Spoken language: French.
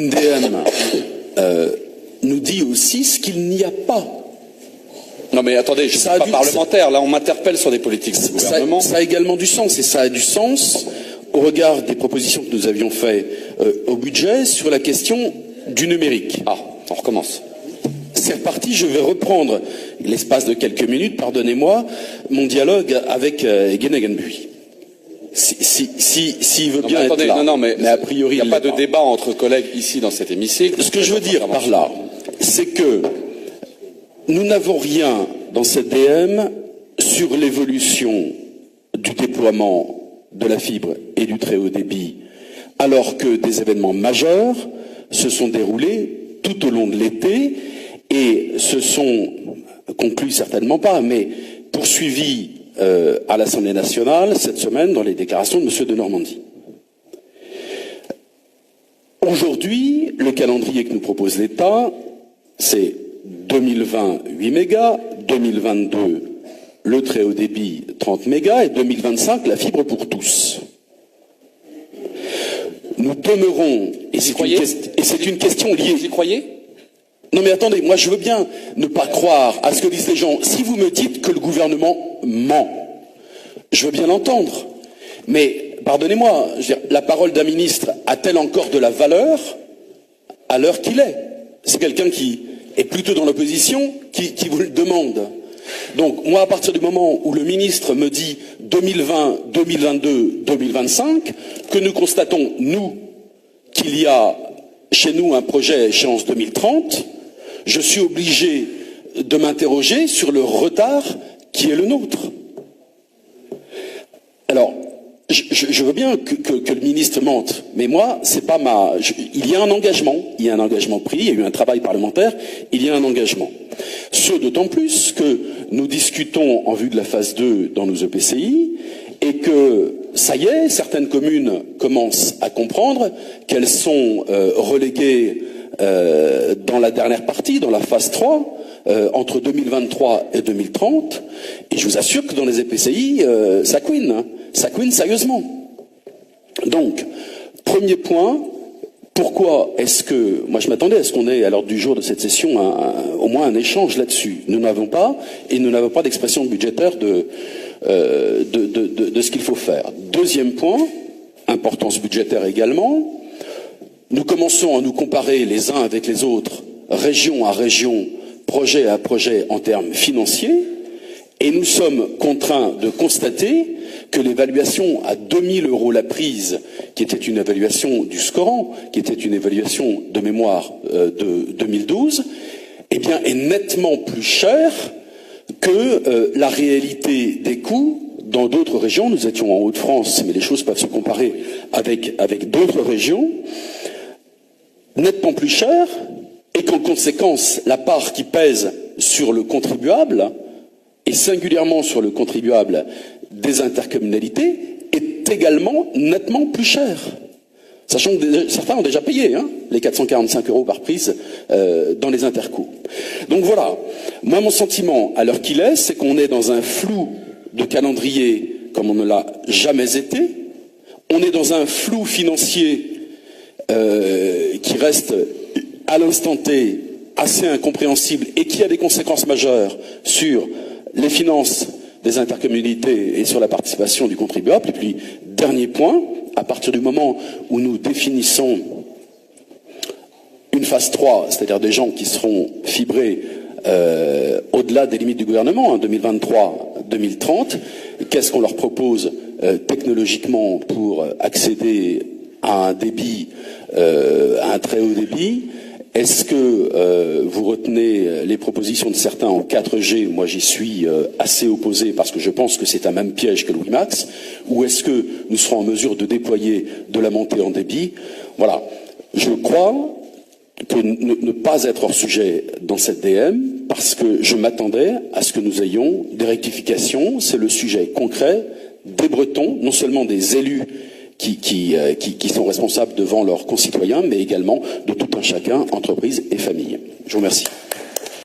une DM nous dit aussi ce qu'il n'y a pas. Non mais attendez, je ne suis pas parlementaire, là on m'interpelle sur des politiques du gouvernement. Ça a également du sens, et ça a du sens au regard des propositions que nous avions faites au budget sur la question du numérique. Ah, on recommence. C'est reparti, je vais reprendre l'espace de quelques minutes, pardonnez-moi, mon dialogue avec Guénéganbuy. S'il veut bien être là. Mais a priori, il n'y a pas de débat entre collègues ici dans cet hémicycle. Ce que je veux dire par là, c'est que nous n'avons rien dans cette DM sur l'évolution du déploiement de la fibre et du très haut débit, alors que des événements majeurs se sont déroulés tout au long de l'été et se sont conclus certainement pas, mais poursuivis à l'Assemblée nationale cette semaine dans les déclarations de M. de Normandie. Aujourd'hui, le calendrier que nous propose l'État, c'est 2020 8 mégas, 2022 le très haut débit 30 mégas et 2025 la fibre pour tous. Nous demeurons, et c'est une question liée. Vous y croyez ? Non mais attendez, moi je veux bien ne pas croire à ce que disent les gens. Si vous me dites que le gouvernement ment, je veux bien l'entendre. Mais, pardonnez-moi, la parole d'un ministre a-t-elle encore de la valeur à l'heure qu'il est? C'est quelqu'un qui est plutôt dans l'opposition qui vous le demande. Donc, moi, à partir du moment où le ministre me dit 2020, 2022, 2025, que nous constatons, nous, qu'il y a chez nous un projet à échéance 2030, je suis obligé de m'interroger sur le retard qui est le nôtre. Alors, je veux bien que le ministre mente, mais moi, c'est pas il y a un engagement pris, il y a eu un travail parlementaire, il y a un engagement. Ce d'autant plus que nous discutons en vue de la phase 2 dans nos EPCI, et que, ça y est, certaines communes commencent à comprendre qu'elles sont reléguées dans la dernière partie, dans la phase 3, entre 2023 et 2030, et je vous assure que dans les EPCI, ça couine, hein. Ça couine sérieusement. Donc, premier point, pourquoi est-ce que... Moi, je m'attendais à ce qu'on ait, à l'ordre du jour de cette session, au moins un échange là-dessus. Nous n'avons pas, et nous n'avons pas d'expression budgétaire de ce qu'il faut faire. Deuxième point, importance budgétaire également, nous commençons à nous comparer les uns avec les autres, région à région, projet à projet en termes financiers, et nous sommes contraints de constater que l'évaluation à 2000 € la prise, qui était une évaluation du scorant, qui était une évaluation de mémoire de 2012, eh bien, est nettement plus chère que la réalité des coûts dans d'autres régions. Nous étions en Hauts-de-France, mais les choses peuvent se comparer avec d'autres régions, nettement plus chère, et qu'en conséquence, la part qui pèse sur le contribuable, et singulièrement sur le contribuable des intercommunalités, est également nettement plus chère. Sachant que certains ont déjà payé les 445 € par prise dans les intercos. Donc voilà, moi mon sentiment à l'heure qu'il est, c'est qu'on est dans un flou de calendrier comme on ne l'a jamais été. On est dans un flou financier qui reste à l'instant T assez incompréhensible et qui a des conséquences majeures sur les finances des intercommunalités et sur la participation du contribuable. Et puis, dernier point, à partir du moment où nous définissons une phase 3, c'est-à-dire des gens qui seront fibrés au-delà des limites du gouvernement, 2023-2030, qu'est-ce qu'on leur propose technologiquement pour accéder à un débit, à un très haut débit? Est-ce que vous retenez les propositions de certains en 4G? Moi, j'y suis assez opposé parce que je pense que c'est un même piège que le WiMAX. Ou est-ce que nous serons en mesure de déployer de la montée en débit? Voilà. Je crois que ne pas être hors sujet dans cette DM parce que je m'attendais à ce que nous ayons des rectifications. C'est le sujet concret des Bretons, non seulement des élus qui sont responsables devant leurs concitoyens, mais également de tout un chacun, entreprises et familles. Je vous remercie.